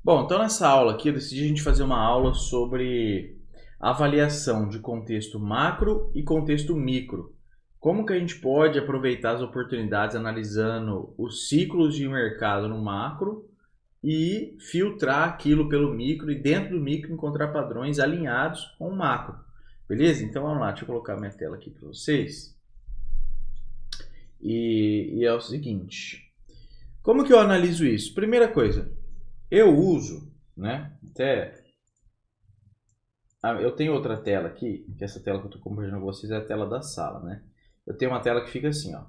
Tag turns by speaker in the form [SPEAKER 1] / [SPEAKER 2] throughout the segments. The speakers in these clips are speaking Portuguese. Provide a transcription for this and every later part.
[SPEAKER 1] Bom, então nessa aula aqui eu decidi a gente fazer uma aula sobre avaliação de contexto macro e contexto micro. Como que a gente pode aproveitar as oportunidades analisando os ciclos de mercado no macro e filtrar aquilo pelo micro e dentro do micro encontrar padrões alinhados com o macro. Beleza? Então vamos lá, deixa eu colocar minha tela aqui para vocês. E é o seguinte, como que eu analiso isso? Primeira coisa, eu uso, né? Eu tenho outra tela aqui, que essa tela que eu estou compartilhando com vocês é a tela da sala, né? Eu tenho uma tela que fica assim, ó.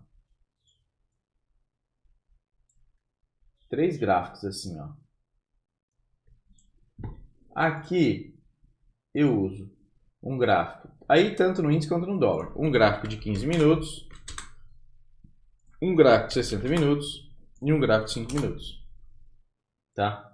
[SPEAKER 1] 3 gráficos assim, ó. Aqui eu uso um gráfico, aí tanto no índice quanto no dólar. Um gráfico de 15 minutos, um gráfico de 60 minutos e um gráfico de 5 minutos. Tá?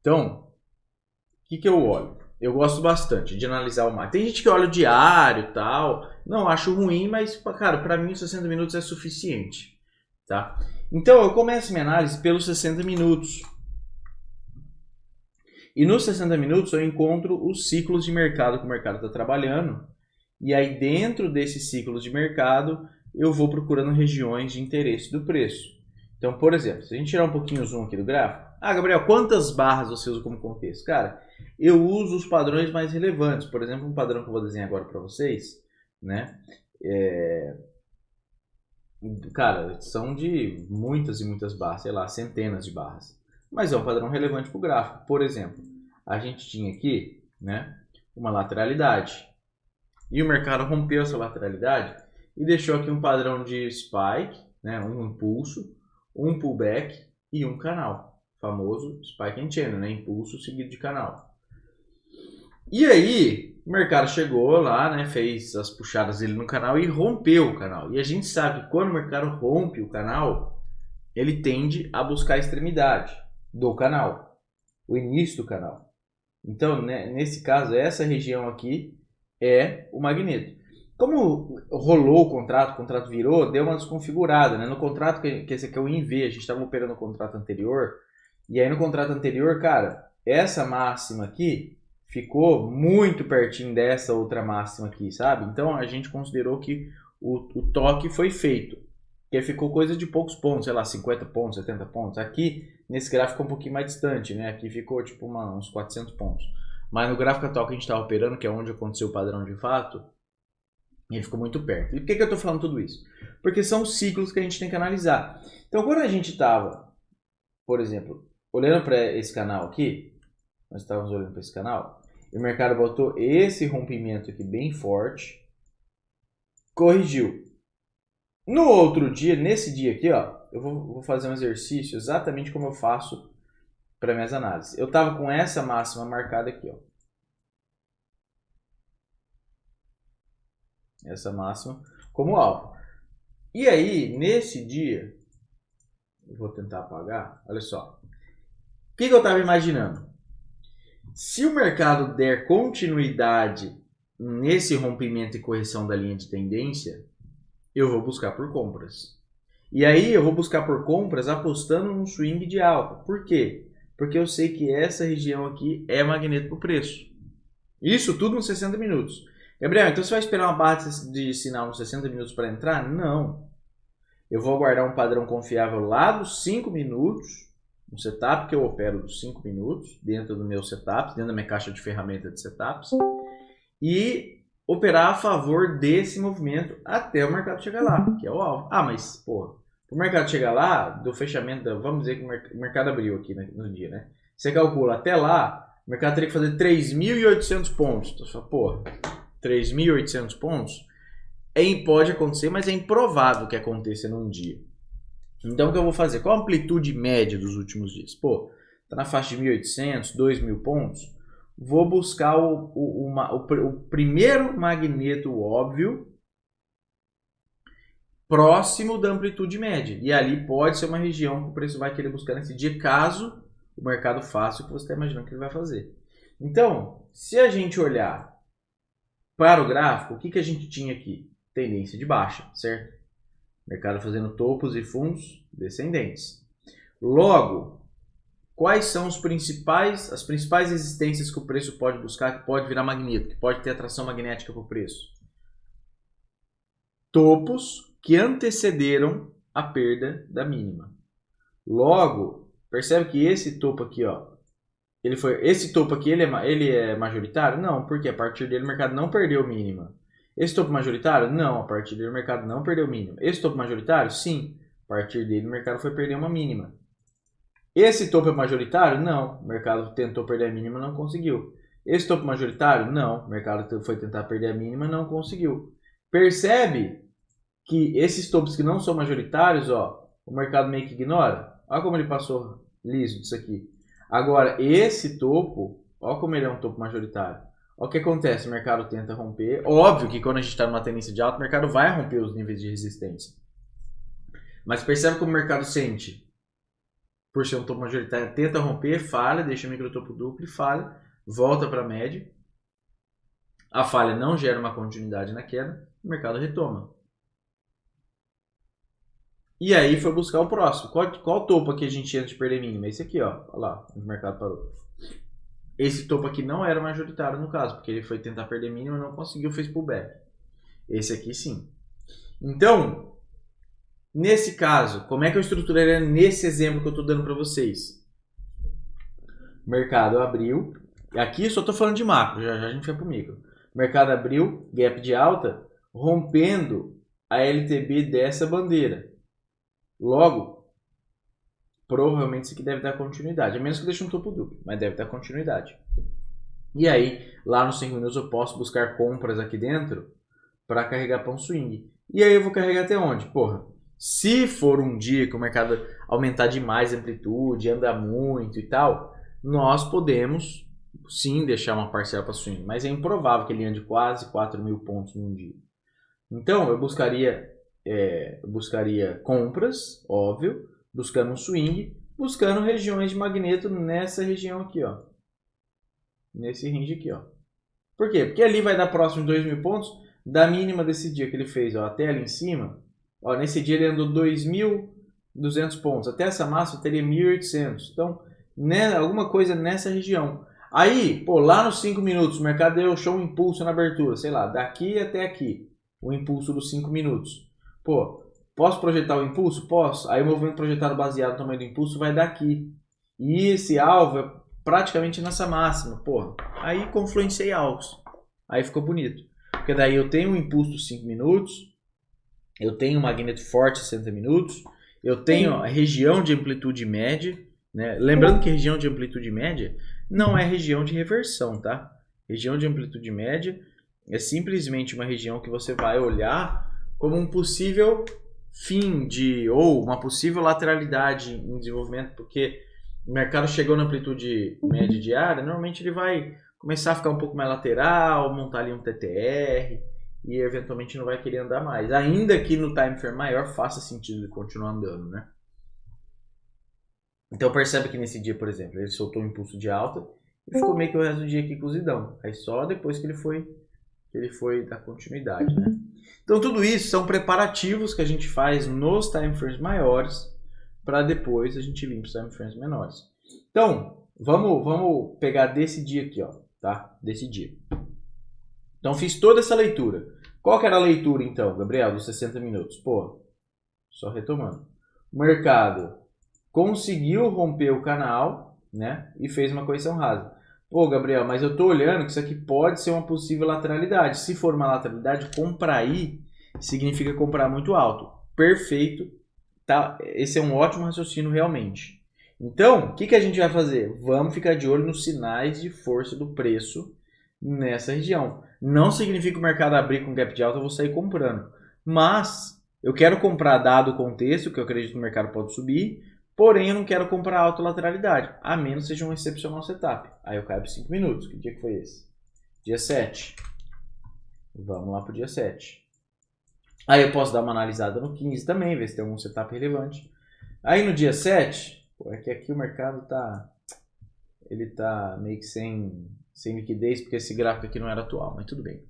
[SPEAKER 1] Então, o que eu olho? Eu gosto bastante de analisar o macro. Tem gente que olha o diário e tal. Não acho ruim, mas, cara, para mim 60 minutos é suficiente. Tá? Então, eu começo minha análise pelos 60 minutos. E nos 60 minutos eu encontro os ciclos de mercado que o mercado está trabalhando. E aí, dentro desses ciclos de mercado, eu vou procurando regiões de interesse do preço. Então, por exemplo, se a gente tirar um pouquinho o zoom aqui do gráfico. Ah, Gabriel, quantas barras você usa como contexto? Cara, eu uso os padrões mais relevantes. Por exemplo, um padrão que eu vou desenhar agora para vocês, né? Cara, são de muitas e muitas barras, sei lá, centenas de barras. Mas é um padrão relevante para o gráfico. Por exemplo, a gente tinha aqui, né, uma lateralidade. E o mercado rompeu essa lateralidade e deixou aqui um padrão de spike, né, um impulso, um pullback e um canal. Famoso spike and channel, né, impulso seguido de canal. E aí, o mercado chegou lá, né, fez as puxadas dele no canal e rompeu o canal. E a gente sabe que quando o mercado rompe o canal, ele tende a buscar a extremidade do canal, o início do canal. Então, né, nesse caso, essa região aqui é o magneto. Como rolou o contrato virou, deu uma desconfigurada, né? No contrato, que esse aqui é o INV, a gente estava operando no contrato anterior, e aí no contrato anterior, cara, essa máxima aqui ficou muito pertinho dessa outra máxima aqui, sabe? Então a gente considerou que o toque foi feito, que ficou coisa de poucos pontos, sei lá, 50 pontos, 70 pontos. Aqui, nesse gráfico, um pouquinho mais distante, né? Aqui ficou tipo uns 400 pontos. Mas no gráfico atual que a gente estava operando, que é onde aconteceu o padrão de fato, ele ficou muito perto. E por que eu estou falando tudo isso? Porque são ciclos que a gente tem que analisar. Então, quando a gente estava, por exemplo, olhando para esse canal aqui, nós estávamos olhando para esse canal, e o mercado botou esse rompimento aqui bem forte, corrigiu. No outro dia, nesse dia aqui, ó, eu vou fazer um exercício exatamente como eu faço para minhas análises. Eu estava com essa máxima marcada aqui, ó. Essa máxima como alvo. E aí, nesse dia, eu vou tentar apagar, olha só. O que eu estava imaginando? Se o mercado der continuidade nesse rompimento e correção da linha de tendência, eu vou buscar por compras. E aí eu vou buscar por compras apostando num swing de alta. Por quê? Porque eu sei que essa região aqui é magneto para o preço. Isso tudo nos 60 minutos. Gabriel, então você vai esperar uma barra de sinal nos 60 minutos para entrar? Não. Eu vou aguardar um padrão confiável lá dos 5 minutos, um setup que eu opero dos 5 minutos, dentro do meu setup, dentro da minha caixa de ferramenta de setups, e operar a favor desse movimento até o mercado chegar lá, que é o alvo. Ah, mas, porra, o mercado chegar lá, do fechamento, vamos dizer que o mercado abriu aqui no dia, né? Você calcula até lá, o mercado teria que fazer 3.800 pontos. Então você fala, porra, 3.800 pontos pode acontecer, mas é improvável que aconteça num dia. Então o que eu vou fazer? Qual a amplitude média dos últimos dias? Pô, tá na faixa de 1.800, 2.000 pontos. Vou buscar o primeiro magneto óbvio próximo da amplitude média. E ali pode ser uma região que o preço vai querer buscar nesse dia, caso o mercado faça o que você está imaginando que ele vai fazer. Então, se a gente olhar para o gráfico, o que a gente tinha aqui? Tendência de baixa, certo? Mercado fazendo topos e fundos descendentes. Logo, quais são as principais resistências que o preço pode buscar, que pode virar magneto, que pode ter atração magnética para o preço? Topos que antecederam a perda da mínima. Logo, percebe que esse topo aqui, ó, esse topo aqui ele é majoritário? Não, porque a partir dele o mercado não perdeu mínima. Esse topo majoritário? Não, a partir dele o mercado não perdeu mínima. Esse topo majoritário? Sim, a partir dele o mercado foi perder uma mínima. Esse topo é majoritário? Não, o mercado tentou perder a mínima e não conseguiu. Esse topo majoritário? Não, o mercado foi tentar perder a mínima e não conseguiu. Percebe que esses topos que não são majoritários, ó, o mercado meio que ignora? Olha como ele passou liso disso aqui. Agora, esse topo, olha como ele é um topo majoritário. Olha o que acontece, o mercado tenta romper. Óbvio que quando a gente está numa tendência de alta, o mercado vai romper os níveis de resistência. Mas percebe como o mercado sente? Por ser um topo majoritário, tenta romper, falha, deixa o microtopo duplo e falha, volta para a média. A falha não gera uma continuidade na queda, o mercado retoma. E aí foi buscar o próximo. Qual topo aqui a gente tinha de perder mínima? Esse aqui, ó. Olha lá, o mercado parou. Esse topo aqui não era majoritário no caso, porque ele foi tentar perder mínima e não conseguiu, fez pullback. Esse aqui sim. Então, nesse caso, como é que eu estruturaria nesse exemplo que eu estou dando para vocês? O mercado abriu. Aqui eu só estou falando de macro, já a gente vai para o micro. O mercado abriu, gap de alta, rompendo a LTB dessa bandeira. Logo, provavelmente isso aqui deve dar continuidade. A menos que deixe um topo duplo, mas deve dar continuidade. E aí, lá nos 5 minutos eu posso buscar compras aqui dentro para carregar para um swing. E aí eu vou carregar até onde? Porra, se for um dia que o mercado aumentar demais a amplitude, andar muito e tal, nós podemos sim deixar uma parcela para swing. Mas é improvável que ele ande quase 4 mil pontos num dia. Então, eu buscaria compras, óbvio, buscando um swing, buscando regiões de magneto nessa região aqui, ó. Nesse range aqui, ó. Por quê? Porque ali vai dar próximo de 2 mil pontos da mínima desse dia que ele fez, ó, até ali em cima. Ó, nesse dia ele andou 2.200 pontos. Até essa máxima teria 1.800. Então, né, alguma coisa nessa região. Aí, pô, lá nos 5 minutos, o mercado deu show um impulso na abertura. Sei lá, daqui até aqui. O impulso dos 5 minutos. Pô, posso projetar o impulso? Posso. Aí o movimento projetado baseado no tamanho do impulso vai daqui. E esse alvo é praticamente nessa máxima. Pô, aí confluenciei alvos. Aí ficou bonito. Porque daí eu tenho um impulso dos 5 minutos. Eu tenho um magneto forte 60 minutos. Eu tenho a região de amplitude média. Né? Lembrando que região de amplitude média não é região de reversão, tá? Região de amplitude média é simplesmente uma região que você vai olhar como um possível fim ou uma possível lateralidade em desenvolvimento, porque o mercado chegou na amplitude média diária, normalmente ele vai começar a ficar um pouco mais lateral, montar ali um TTR e eventualmente não vai querer andar mais. Ainda que no time frame maior faça sentido ele continuar andando, né? Então percebe que nesse dia, por exemplo, ele soltou um impulso de alta e ficou meio que o resto do dia aqui cozidão. Aí só depois que ele foi dar continuidade, né? Então tudo isso são preparativos que a gente faz nos time frames maiores para depois a gente vir para os time frames menores. Então, vamos pegar desse dia aqui, ó, tá? Desse dia. Então fiz toda essa leitura. Qual que era a leitura então, Gabriel, dos 60 minutos? Pô, só retomando. O mercado conseguiu romper o canal, né? E fez uma correção rasa. Pô, Gabriel, mas eu tô olhando que isso aqui pode ser uma possível lateralidade. Se for uma lateralidade, comprar aí significa comprar muito alto. Perfeito. Tá? Esse é um ótimo raciocínio realmente. Então, o que a gente vai fazer? Vamos ficar de olho nos sinais de força do preço nessa região. Não significa que o mercado abrir com gap de alta eu vou sair comprando. Mas eu quero comprar dado o contexto, que eu acredito que o mercado pode subir. Porém, eu não quero comprar alta lateralidade, a menos que seja um excepcional setup. Aí eu caio por 5 minutos. Que dia que foi esse? Dia 7. Vamos lá para o dia 7. Aí eu posso dar uma analisada no 15 também, ver se tem algum setup relevante. Aí no dia 7, é que aqui o mercado tá meio que sem liquidez, porque esse gráfico aqui não era atual, mas tudo bem.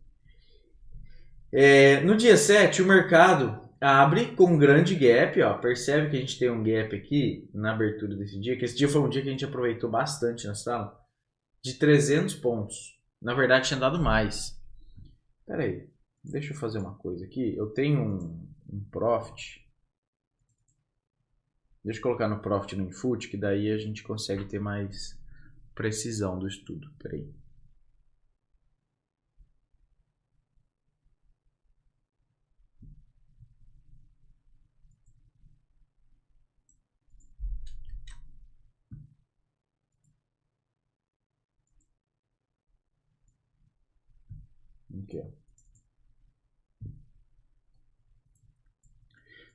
[SPEAKER 1] No dia 7, o mercado abre com um grande gap, ó. Percebe que a gente tem um gap aqui na abertura desse dia, que esse dia foi um dia que a gente aproveitou bastante na sala, de 300 pontos. Na verdade, tinha dado mais. Pera aí, deixa eu fazer uma coisa aqui. Eu tenho um profit. Deixa eu colocar no profit no input, que daí a gente consegue ter mais precisão do estudo. Pera aí. Aqui, ó.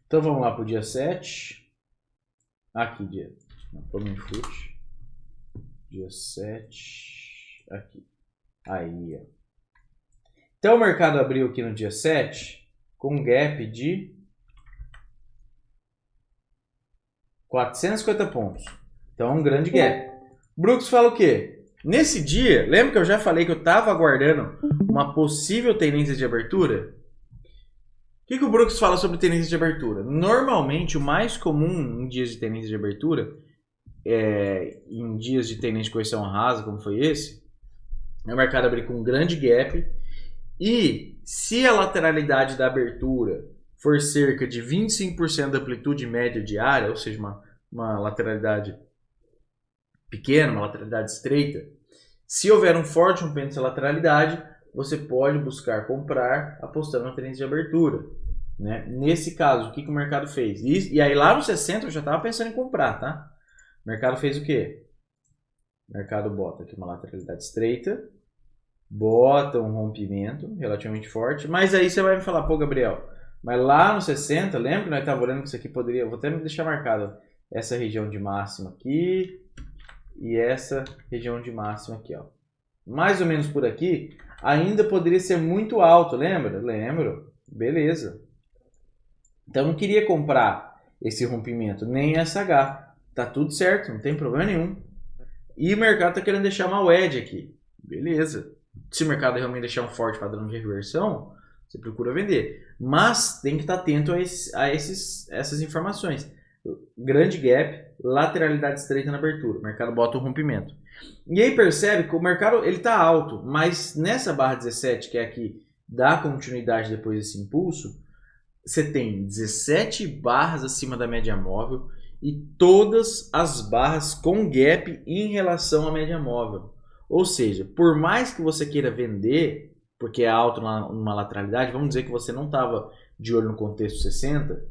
[SPEAKER 1] Então vamos lá para o dia 7. Aqui, dia. Vamos em foot. Dia 7. Aqui. Aí, ó. Então o mercado abriu aqui no dia 7 com um gap de 450 pontos. Então um grande gap. Brooks fala o quê? Nesse dia, lembra que eu já falei que eu estava aguardando uma possível tendência de abertura? O que o Brooks fala sobre tendência de abertura? Normalmente, o mais comum em dias de tendência de abertura, em dias de tendência de correção rasa, como foi esse, é o mercado abrir com um grande gap e se a lateralidade da abertura for cerca de 25% da amplitude média diária, ou seja, uma lateralidade pequena, uma lateralidade estreita, se houver um forte rompimento dessa lateralidade, você pode buscar comprar apostando na tendência de abertura. Né? Nesse caso, o que o mercado fez? E aí lá no 60 eu já estava pensando em comprar, tá? O mercado fez o quê? O mercado bota aqui uma lateralidade estreita, bota um rompimento relativamente forte, mas aí você vai me falar, pô, Gabriel, mas lá no 60, lembra que nós estávamos olhando que isso aqui poderia, vou até me deixar marcado essa região de máxima aqui e essa região de máxima aqui, ó. Mais ou menos por aqui, ainda poderia ser muito alto, lembra? Lembro. Beleza. Então eu não queria comprar esse rompimento, nem SH. Tá tudo certo, não tem problema nenhum. E o mercado tá querendo deixar uma wedge aqui. Beleza. Se o mercado realmente deixar um forte padrão de reversão, você procura vender. Mas tem que estar atento a essas informações. Grande gap, lateralidade estreita na abertura. O mercado bota o rompimento. E aí percebe que o mercado ele está alto, mas nessa barra 17, que é aqui, dá continuidade depois desse impulso, você tem 17 barras acima da média móvel e todas as barras com gap em relação à média móvel. Ou seja, por mais que você queira vender, porque é alto numa lateralidade, vamos dizer que você não estava de olho no contexto 60,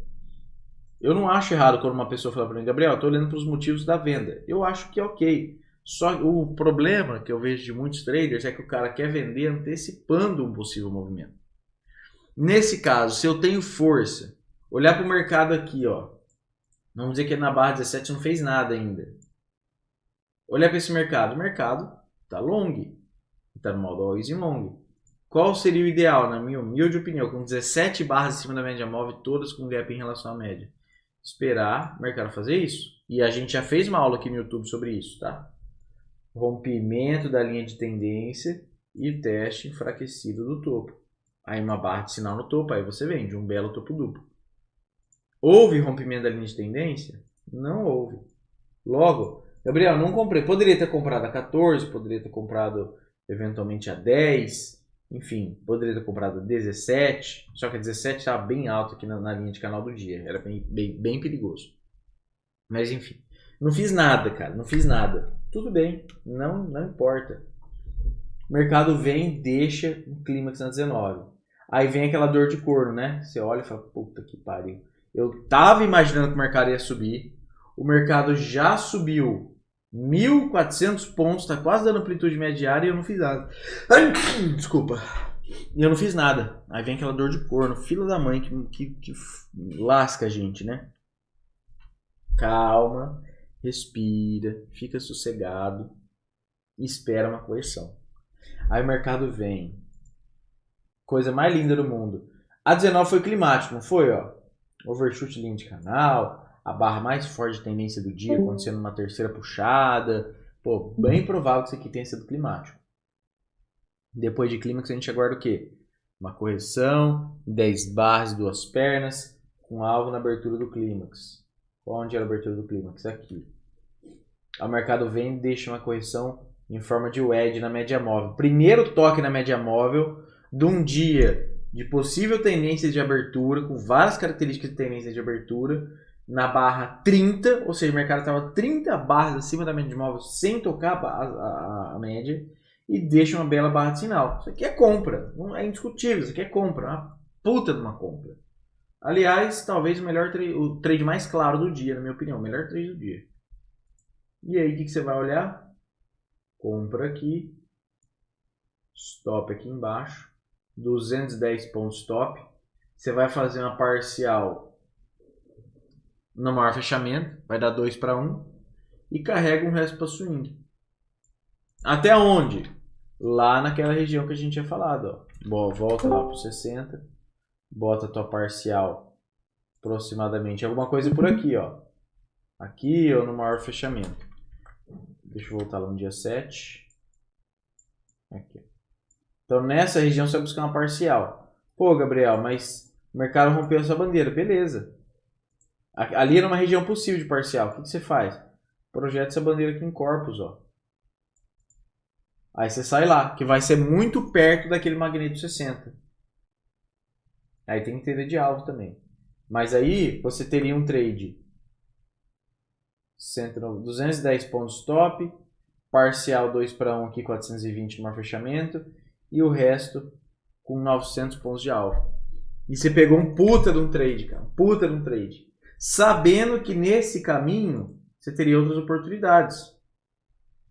[SPEAKER 1] eu não acho errado quando uma pessoa fala para mim, Gabriel, estou olhando para os motivos da venda. Eu acho que é ok. Só o problema que eu vejo de muitos traders é que o cara quer vender antecipando um possível movimento. Nesse caso, se eu tenho força, olhar para o mercado aqui, ó, vamos dizer que na barra 17 não fez nada ainda. Olhar para esse mercado, o mercado está long, está no modo always in long. Qual seria o ideal, na minha humilde opinião, com 17 barras acima da média móvel, todas com gap em relação à média? Esperar o mercado fazer isso. E a gente já fez uma aula aqui no YouTube sobre isso, tá? Rompimento da linha de tendência e teste enfraquecido do topo. Aí uma barra de sinal no topo, aí você vende um belo topo duplo. Houve rompimento da linha de tendência? Não houve. Logo, Gabriel, não comprei. Poderia ter comprado a 14, poderia ter comprado eventualmente a 10, enfim, poderia ter comprado a 17, só que a 17 estava bem alto aqui na linha de canal do dia, era bem perigoso. Mas enfim, não fiz nada, cara, não fiz nada. Tudo bem, não importa. O mercado vem, deixa um clímax na 19. Aí vem aquela dor de corno, né? Você olha e fala, puta que pariu. Eu tava imaginando que o mercado ia subir. O mercado já subiu 1.400 pontos, tá quase dando amplitude média diária e eu não fiz nada. Ai, desculpa. E eu não fiz nada. Aí vem aquela dor de corno, filha da mãe que lasca a gente, né? Calma, respira, fica sossegado e espera uma correção. Aí o mercado vem. Coisa mais linda do mundo. A 19 foi climático, não foi? Ó? Overshoot linha de canal, a barra mais forte de tendência do dia, acontecendo numa terceira puxada. Pô, bem provável que isso aqui tenha sido climático. Depois de clímax a gente aguarda o quê? Uma correção, 10 barras, 2 pernas, com alvo na abertura do clímax. Onde era a abertura do clímax? Aqui. O mercado vem e deixa uma correção em forma de wedge na média móvel. Primeiro toque na média móvel de um dia de possível tendência de abertura, com várias características de tendência de abertura, na barra 30, ou seja, o mercado estava 30 barras acima da média móvel sem tocar a média, e deixa uma bela barra de sinal. Isso aqui é compra, não é indiscutível, isso aqui é compra, uma puta de uma compra. Aliás, talvez o trade mais claro do dia, na minha opinião, o melhor trade do dia. E aí, o que você vai olhar? Compra aqui, stop aqui embaixo, 210 pontos stop. Você vai fazer uma parcial no maior fechamento, vai dar 2 para 1 e carrega o resto para swing. Até onde? Lá naquela região que a gente tinha falado. Ó. Bom, volta lá para 60, bota a tua parcial aproximadamente alguma coisa por aqui, ó. Aqui ou no maior fechamento. Deixa eu voltar lá no dia 7. Aqui. Então nessa região você vai buscar uma parcial. Pô, Gabriel, mas o mercado rompeu essa bandeira. Beleza. Ali era uma região possível de parcial. O que você faz? Projeta essa bandeira aqui em corpus, ó. Aí você sai lá, que vai ser muito perto daquele magneto 60. Aí tem que entender de alvo também. Mas aí você teria um trade 210 pontos stop, parcial 2 para 1 aqui, 420 no maior fechamento, e o resto com 900 pontos de alvo. E você pegou um puta de um trade, cara. Um puta de um trade. Sabendo que nesse caminho você teria outras oportunidades.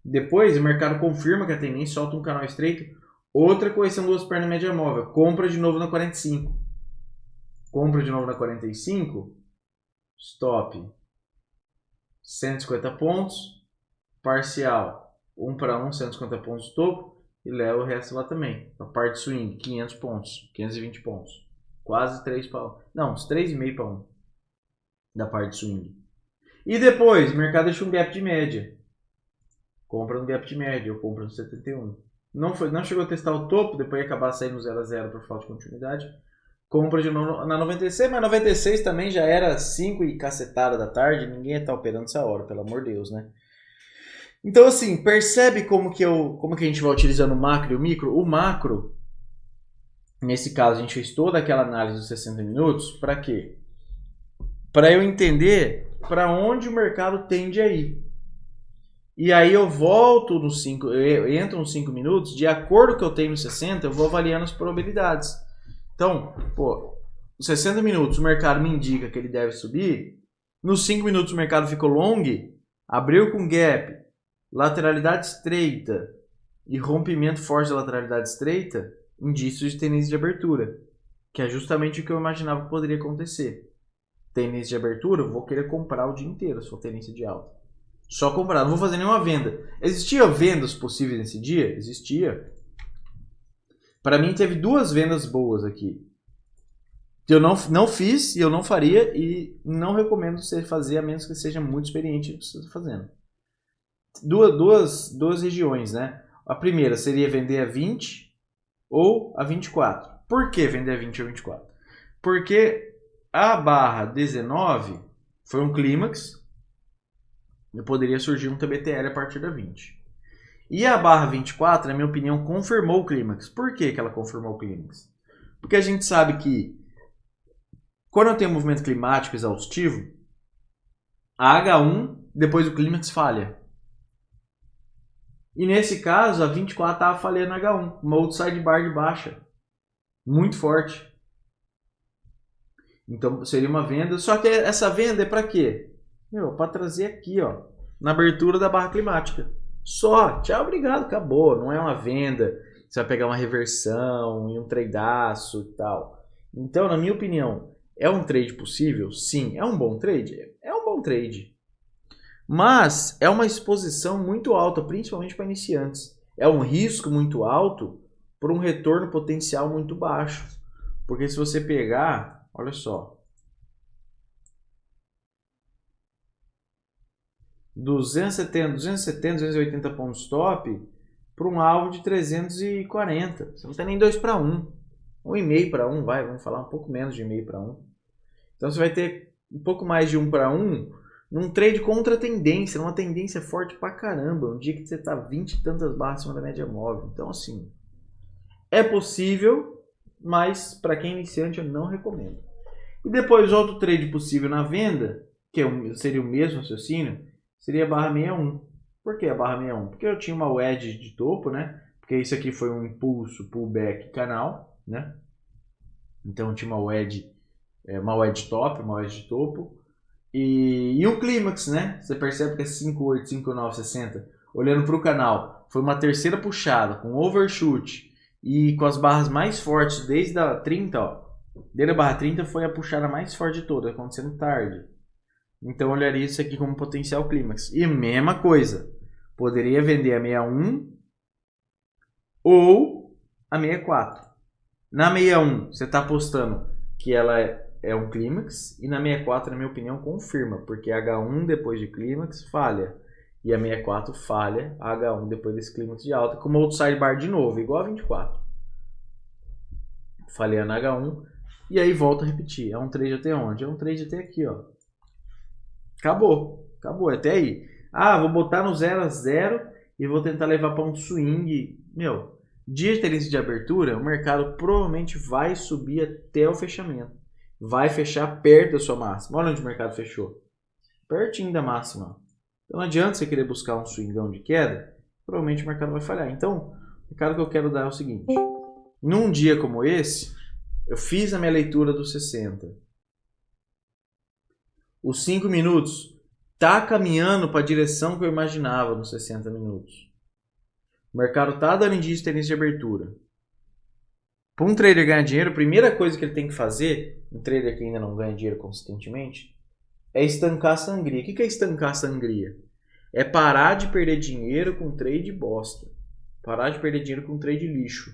[SPEAKER 1] Depois o mercado confirma que a tendência, solta um canal estreito, outra correção duas pernas média móvel, compra de novo na 45. Compra de novo na 45, stop 150 pontos, parcial 1 para 1, 150 pontos de topo e leva o resto lá também. A parte swing, 500 pontos, 520 pontos. Quase 3 para 1. Não, uns 3,5 para 1 da parte swing. E depois o mercado deixa um gap de média. Compra no gap de média, ou compra no 71. Não chegou a testar o topo, depois ia acabar saindo 0 a 0 por falta de continuidade. Compra de novo na 96, mas 96 também já era 5 e cacetada da tarde, ninguém ia estar operando essa hora, pelo amor de Deus, né? Então assim, percebe como que a gente vai utilizando o macro e o micro? O macro, nesse caso a gente fez toda aquela análise dos 60 minutos, para quê? Para eu entender para onde o mercado tende a ir. E aí eu volto nos 5, eu entro nos 5 minutos, de acordo com o que eu tenho nos 60, eu vou avaliando as probabilidades. Então, pô, nos 60 minutos o mercado me indica que ele deve subir, nos 5 minutos o mercado ficou long, abriu com gap, lateralidade estreita e rompimento forte da lateralidade estreita, indícios de tendência de abertura, que é justamente o que eu imaginava que poderia acontecer. Tendência de abertura, eu vou querer comprar o dia inteiro, se for tendência de alta. Só comprar, não vou fazer nenhuma venda. Existia vendas possíveis nesse dia? Existia. Para mim teve 2 vendas boas aqui. Eu não fiz e eu não faria e não recomendo você fazer a menos que seja muito experiente no que você está fazendo. Duas regiões, né? A primeira seria vender a 20 ou a 24. Por que vender a 20 ou 24? Porque a barra 19 foi um clímax. E poderia surgir um TBTL a partir da 20. E a barra 24, na minha opinião, confirmou o clímax. Por que ela confirmou o clímax? Porque a gente sabe que quando eu tenho um movimento climático exaustivo, a H1, depois do clímax, falha. E nesse caso, a 24 estava falhando na H1. Uma outside bar de baixa. Muito forte. Então seria uma venda. Só que essa venda é para quê? Para trazer aqui, ó, na abertura da barra climática. Só, tchau, obrigado, acabou. Não é uma venda, você vai pegar uma reversão e um tradeaço e tal. Então, na minha opinião, é um trade possível? Sim. É um bom trade? É um bom trade. Mas é uma exposição muito alta, principalmente para iniciantes. É um risco muito alto por um retorno potencial muito baixo. Porque se você pegar, olha só, 270, 280 pontos stop para um alvo de 340. Você não tem nem 2 para 1. 1,5 para 1, vamos falar um pouco menos de 1,5 para 1. Então você vai ter um pouco mais de 1 para 1 num trade contra a tendência, numa tendência forte pra caramba. Um dia que você tá 20 e tantas barras acima da média móvel. Então, assim, é possível, mas para quem é iniciante eu não recomendo. E depois outro trade possível na venda, que seria o mesmo raciocínio, seria a barra 61. Por que a barra 61? Porque eu tinha uma wedge de topo, né? Porque isso aqui foi um impulso, pullback, canal, né? Então eu tinha uma wedge top, uma wedge de topo. E o clímax, né? Você percebe que é 58, 59, 60. Olhando para o canal, foi uma terceira puxada com overshoot e com as barras mais fortes desde a 30, ó. Desde a barra 30 foi a puxada mais forte de todas, acontecendo tarde. Então eu olharia isso aqui como potencial clímax. E mesma coisa, poderia vender a 61 ou a 64. Na 61 você está apostando que ela é um clímax, e na 64, na minha opinião, confirma, porque a H1 depois de clímax falha, e a 64 falha a H1 depois desse clímax de alta, com uma outside bar de novo, igual a 24. Falhei na H1, e aí volta a repetir. É um trade até onde? É um trade até aqui, ó. Acabou, até aí. Ah, vou botar no 0 a 0 e vou tentar levar para um swing. Meu, dia de tendência de abertura, o mercado provavelmente vai subir até o fechamento. Vai fechar perto da sua máxima. Olha onde o mercado fechou. Pertinho da máxima. Então não adianta você querer buscar um swingão de queda, provavelmente o mercado vai falhar. Então, o recado que eu quero dar é o seguinte. Num dia como esse, eu fiz a minha leitura dos 60. Os 5 minutos tá caminhando para a direção que eu imaginava nos 60 minutos. O mercado tá dando indício de tendência de abertura. Para um trader ganhar dinheiro, a primeira coisa que ele tem que fazer, um trader que ainda não ganha dinheiro consistentemente, é estancar a sangria. O que é estancar a sangria? É parar de perder dinheiro com trade bosta. Parar de perder dinheiro com trade lixo.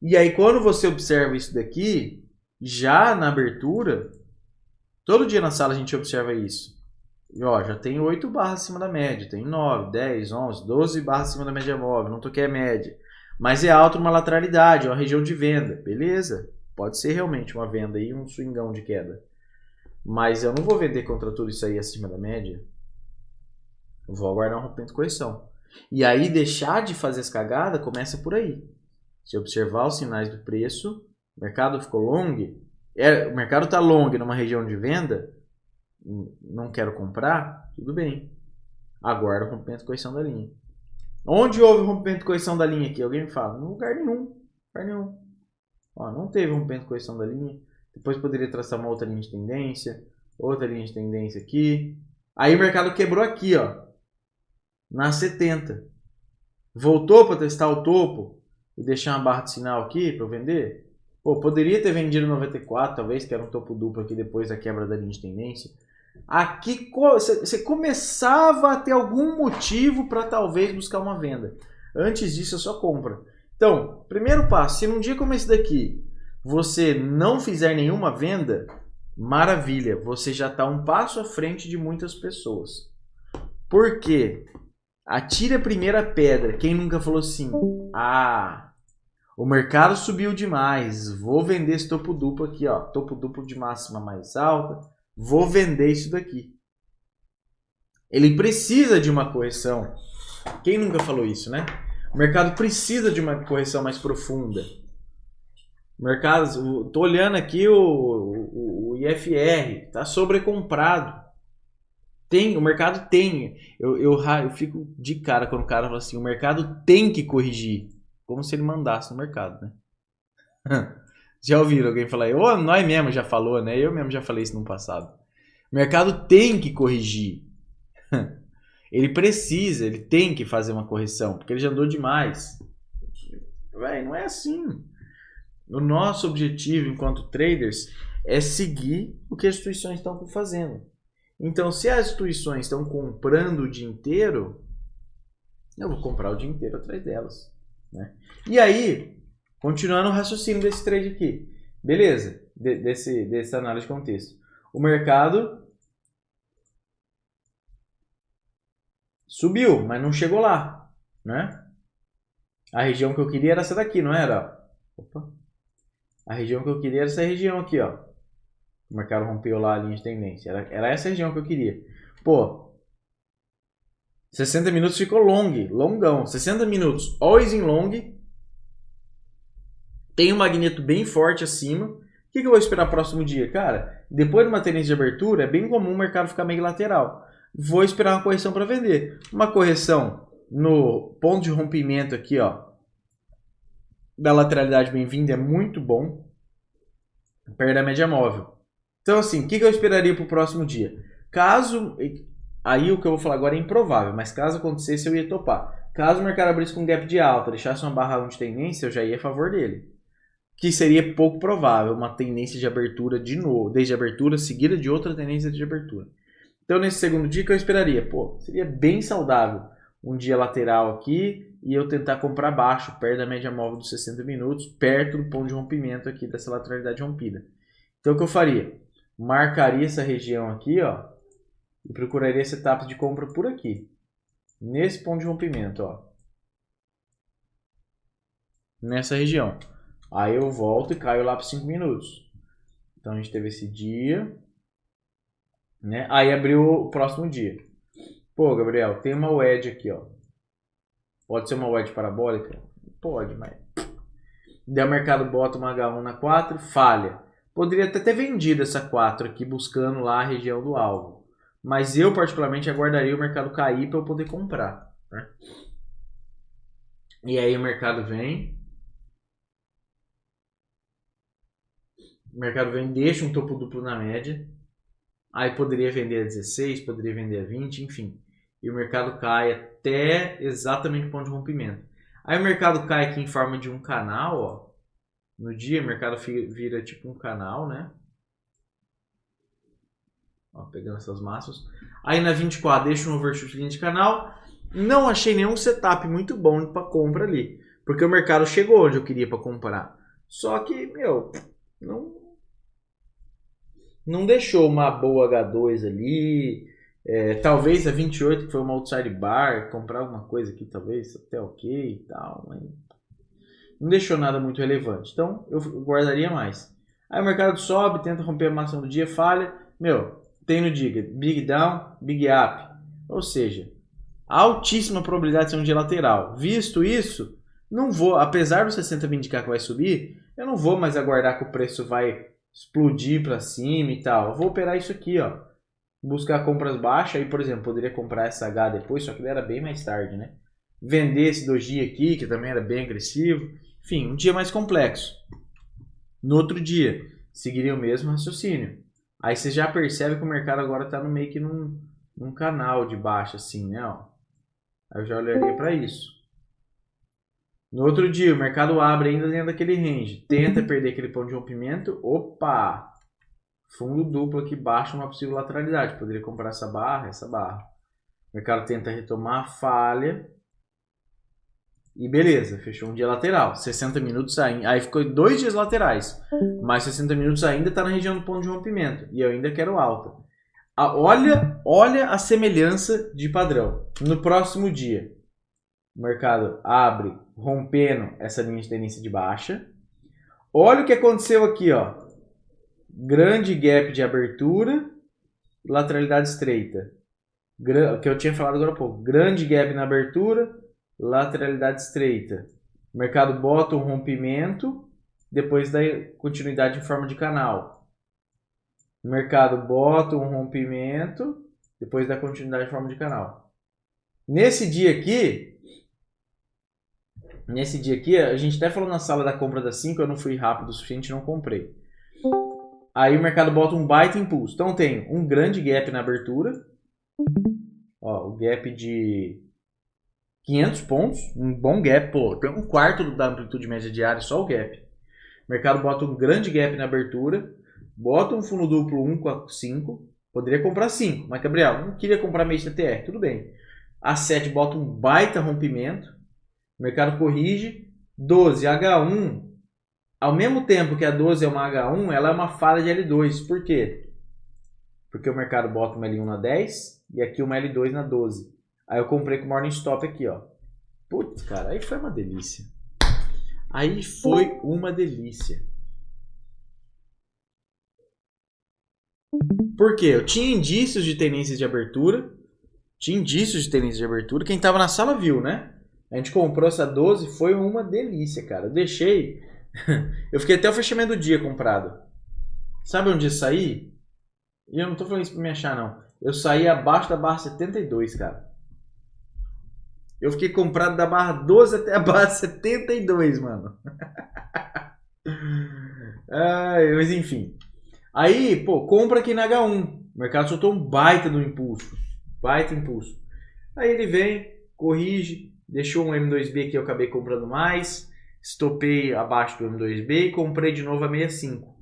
[SPEAKER 1] E aí quando você observa isso daqui, já na abertura, todo dia na sala a gente observa isso. E, ó, já tem 8 barras acima da média, tem 9, 10, 11, 12 barras acima da média móvel, não toquei a média. Mas é alto numa lateralidade, é uma região de venda. Beleza, pode ser realmente uma venda e um swingão de queda. Mas eu não vou vender contra tudo isso aí acima da média. Eu vou aguardar um rompimento de correção. E aí deixar de fazer as cagadas começa por aí. Se observar os sinais do preço, o mercado ficou long, o mercado está long numa região de venda, não quero comprar, tudo bem. Aguardo o rompimento de correção da linha. Onde houve rompimento de correção da linha aqui? Alguém me fala? Em lugar nenhum. Ó, não teve rompimento de correção da linha. Depois poderia traçar uma outra linha de tendência. Outra linha de tendência aqui. Aí o mercado quebrou aqui, ó. Na 70. Voltou para testar o topo e deixar uma barra de sinal aqui para eu vender. Pô, poderia ter vendido 94, talvez, que era um topo duplo aqui depois da quebra da linha de tendência. Aqui você começava a ter algum motivo para talvez buscar uma venda. Antes disso, é só compra. Então, primeiro passo, se num dia como esse daqui você não fizer nenhuma venda, maravilha, você já está um passo à frente de muitas pessoas. Por quê? Atire a primeira pedra. Quem nunca falou assim? Ah, o mercado subiu demais, vou vender esse topo duplo aqui, ó, topo duplo de máxima mais alta. Vou vender isso daqui. Ele precisa de uma correção. Quem nunca falou isso, né? O mercado precisa de uma correção mais profunda. O mercado, tô olhando aqui o IFR, tá sobrecomprado. O mercado tem. Eu fico de cara quando o cara fala assim, o mercado tem que corrigir. Como se ele mandasse no mercado, né? Já ouviram alguém falar? Nós mesmo já falou, né? Eu mesmo já falei isso no passado. O mercado tem que corrigir. Ele precisa, ele tem que fazer uma correção, porque ele já andou demais. Não é assim. O nosso objetivo enquanto traders é seguir o que as instituições estão fazendo. Então, se as instituições estão comprando o dia inteiro, eu vou comprar o dia inteiro atrás delas, né? E aí, continuando o raciocínio desse trade aqui. Beleza, dessa análise de contexto. O mercado subiu, mas não chegou lá, né? A região que eu queria era essa daqui, não era? Opa. A região que eu queria era essa região aqui, ó. O mercado rompeu lá a linha de tendência. Era essa região que eu queria. Pô, 60 minutos ficou longão. 60 minutos, always in long. Tem um magneto bem forte acima. O que eu vou esperar próximo dia? Cara, depois de uma tendência de abertura, é bem comum o mercado ficar meio lateral. Vou esperar uma correção para vender. Uma correção no ponto de rompimento aqui, ó, da lateralidade bem-vinda é muito bom. Perto da média móvel. Então, assim, o que eu esperaria para o próximo dia? Caso... Aí o que eu vou falar agora é improvável, mas caso acontecesse eu ia topar. Caso o mercado abrisse com um gap de alta, deixasse uma barra de tendência, eu já ia a favor dele. Que seria pouco provável, uma tendência de abertura de novo, desde a abertura seguida de outra tendência de abertura. Então nesse segundo dia que eu esperaria? Pô, seria bem saudável um dia lateral aqui e eu tentar comprar baixo, perto da média móvel dos 60 minutos, perto do ponto de rompimento aqui dessa lateralidade rompida. Então o que eu faria? Marcaria essa região aqui, ó, e procuraria essa etapa de compra por aqui. Nesse ponto de rompimento, ó. Nessa região. Aí eu volto e caio lá para 5 minutos. Então a gente teve esse dia, né? Aí abriu o próximo dia. Pô, Gabriel, tem uma wedge aqui, ó. Pode ser uma wedge parabólica? Pode, mas... Daí o mercado bota uma H1 na 4, falha. Poderia até ter vendido essa 4 aqui, buscando lá a região do alvo. Mas eu, particularmente, aguardaria o mercado cair para eu poder comprar. Né? E aí o mercado vem. O mercado vem, deixa um topo duplo na média. Aí poderia vender a 16, poderia vender a 20, enfim. E o mercado cai até exatamente o ponto de rompimento. Aí o mercado cai aqui em forma de um canal, ó. No dia o mercado vira tipo um canal, né? Ó, pegando essas massas. Aí na 24 deixa um overshoot de linha de canal. Não achei nenhum setup muito bom para compra ali. Porque o mercado chegou onde eu queria para comprar. Só que, meu, não deixou uma boa H2 ali. Talvez a 28, que foi uma outside bar, comprar alguma coisa aqui, talvez até ok e tal. Mas não deixou nada muito relevante. Então eu guardaria mais. Aí o mercado sobe, tenta romper a máxima do dia, falha. Meu, tem no dia big down, big up. Ou seja, altíssima probabilidade de ser um dia lateral. Visto isso, não vou, apesar do 60 me indicar que vai subir, eu não vou mais aguardar que o preço vai explodir para cima e tal. Eu vou operar isso aqui, ó. Buscar compras baixas. Aí, por exemplo, poderia comprar essa H depois, só que ele era bem mais tarde, né? Vender esse doji aqui, que também era bem agressivo. Enfim, um dia mais complexo. No outro dia, seguiria o mesmo raciocínio. Aí você já percebe que o mercado agora está meio que num canal de baixa, assim, né? Ó. Aí eu já olharia para isso. No outro dia, o mercado abre ainda dentro daquele range. Tenta perder aquele ponto de rompimento. Opa! Fundo duplo aqui baixo, uma possível lateralidade. Poderia comprar essa barra. O mercado tenta retomar, falha. E beleza, fechou um dia lateral. 60 minutos ainda. Aí ficou 2 dias laterais. Mas 60 minutos ainda está na região do ponto de rompimento. E eu ainda quero alta. Olha a semelhança de padrão. No próximo dia, o mercado abre rompendo essa linha de tendência de baixa. Olha o que aconteceu aqui, ó. Grande gap de abertura, lateralidade estreita. O que eu tinha falado agora há pouco. Grande gap na abertura, lateralidade estreita. O mercado bota um rompimento, depois dá continuidade em forma de canal. O mercado bota um rompimento, depois dá continuidade em forma de canal. Nesse dia aqui, a gente até falou na sala da compra das 5, eu não fui rápido o suficiente, não comprei. Aí o mercado bota um baita impulso. Então tem um grande gap na abertura. Ó, o gap de 500 pontos, um bom gap, pô, tem um quarto da amplitude média diária, só o gap. O mercado bota um grande gap na abertura, bota um fundo duplo 1 com 5, poderia comprar 5, mas Gabriel, não queria comprar meio TTR, tudo bem. A 7 bota um baita rompimento, o mercado corrige, 12, H1, ao mesmo tempo que a 12 é uma H1, ela é uma falha de L2, por quê? Porque o mercado bota uma L1 na 10 e aqui uma L2 na 12. Aí eu comprei com o Morning Stop aqui, ó. Putz, cara, aí foi uma delícia. Por quê? Eu tinha indícios de tendências de abertura. Quem tava na sala viu, né? A gente comprou essa 12, foi uma delícia, cara. Eu deixei. Eu fiquei até o fechamento do dia comprado. Sabe onde eu saí? E eu não tô falando isso pra me achar, não. Eu saí abaixo da barra 72, cara. Eu fiquei comprado da barra 12 até a barra 72, mano. Mas enfim. Aí, pô, compra aqui na H1. O mercado soltou um baita do impulso. Baita impulso. Aí ele vem, corrige, deixou um M2B que eu acabei comprando mais, estopei abaixo do M2B e comprei de novo a 65.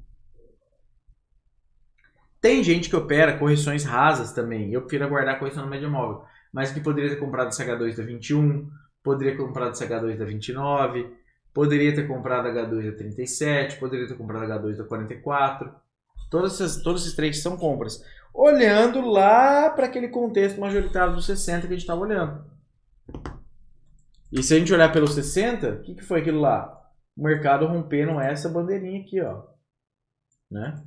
[SPEAKER 1] Tem gente que opera correções rasas também. Eu prefiro aguardar a correção na média móvel. Mas que poderia ter comprado esse H2 da 21, poderia ter comprado esse H2 da 29, poderia ter comprado H2 da 37, poderia ter comprado H2 da 44. Todos esses três são compras. Olhando lá para aquele contexto majoritário dos 60 que a gente estava olhando. E se a gente olhar pelos 60, o que foi aquilo lá? O mercado rompendo essa bandeirinha aqui, ó. Né?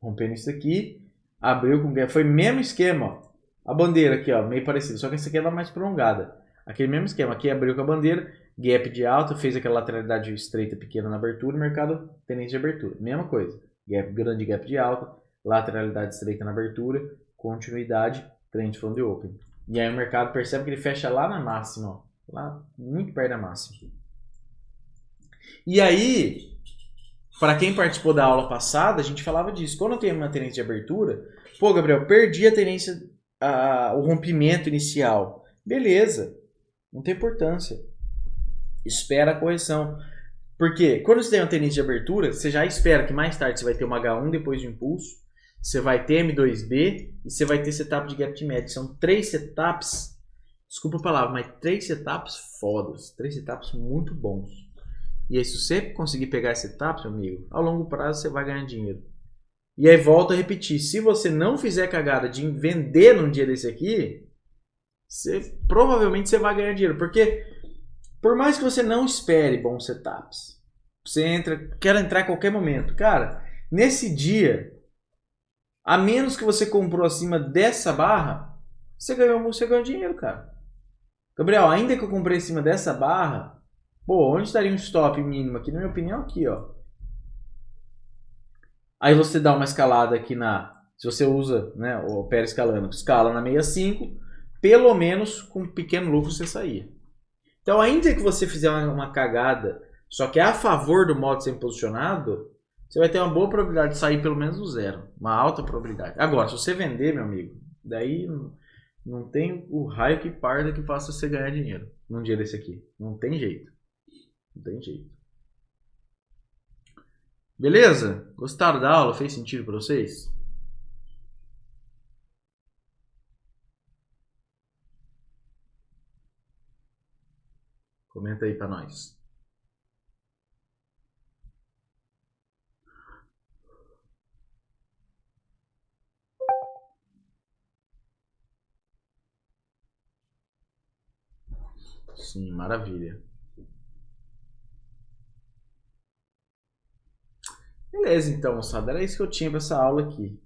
[SPEAKER 1] Rompendo isso aqui, abriu com gap. Foi mesmo esquema, ó. A bandeira aqui, ó, meio parecido, só que essa aqui é mais prolongada. Aquele mesmo esquema, aqui abriu com a bandeira, gap de alta, fez aquela lateralidade estreita pequena na abertura, mercado tendência de abertura. Mesma coisa, gap grande, gap de alta, lateralidade estreita na abertura, continuidade, trend from the open. E aí o mercado percebe que ele fecha lá na máxima, ó, lá muito perto da máxima. E aí, para quem participou da aula passada, a gente falava disso. Quando eu tenho uma tendência de abertura, pô, Gabriel, perdi a tendência, o rompimento inicial. Beleza, não tem importância. Espera a correção. Porque quando você tem uma tendência de abertura, você já espera que mais tarde você vai ter uma H1 depois de impulso, você vai ter M2B e você vai ter setup de gap de média. São 3 setups, desculpa a palavra, mas 3 setups fodas, 3 setups muito bons. E aí, se você conseguir pegar esse setup, meu amigo, ao longo prazo você vai ganhar dinheiro. E aí, volto a repetir, se você não fizer cagada de vender num dia desse aqui, provavelmente você vai ganhar dinheiro. Porque, por mais que você não espere bons setups, você quer entrar a qualquer momento. Cara, nesse dia, a menos que você comprou acima dessa barra, você ganhou dinheiro, cara. Gabriel, ainda que eu comprei acima dessa barra, pô, onde estaria um stop mínimo aqui? Na minha opinião, aqui, ó. Aí você dá uma escalada aqui se você usa, né, o opera escalando, escala na 65, pelo menos com um pequeno lucro você saía. Então, ainda que você fizer uma cagada, só que é a favor do modo sem posicionado, você vai ter uma boa probabilidade de sair pelo menos do zero. Uma alta probabilidade. Agora, se você vender, meu amigo, daí não tem o raio que parda que faça você ganhar dinheiro num dia desse aqui. Não tem jeito. Não tem jeito. Beleza? Gostaram da aula? Fez sentido para vocês? Comenta aí para nós. Sim, maravilha. Beleza, então, moçada. Era isso que eu tinha para essa aula aqui.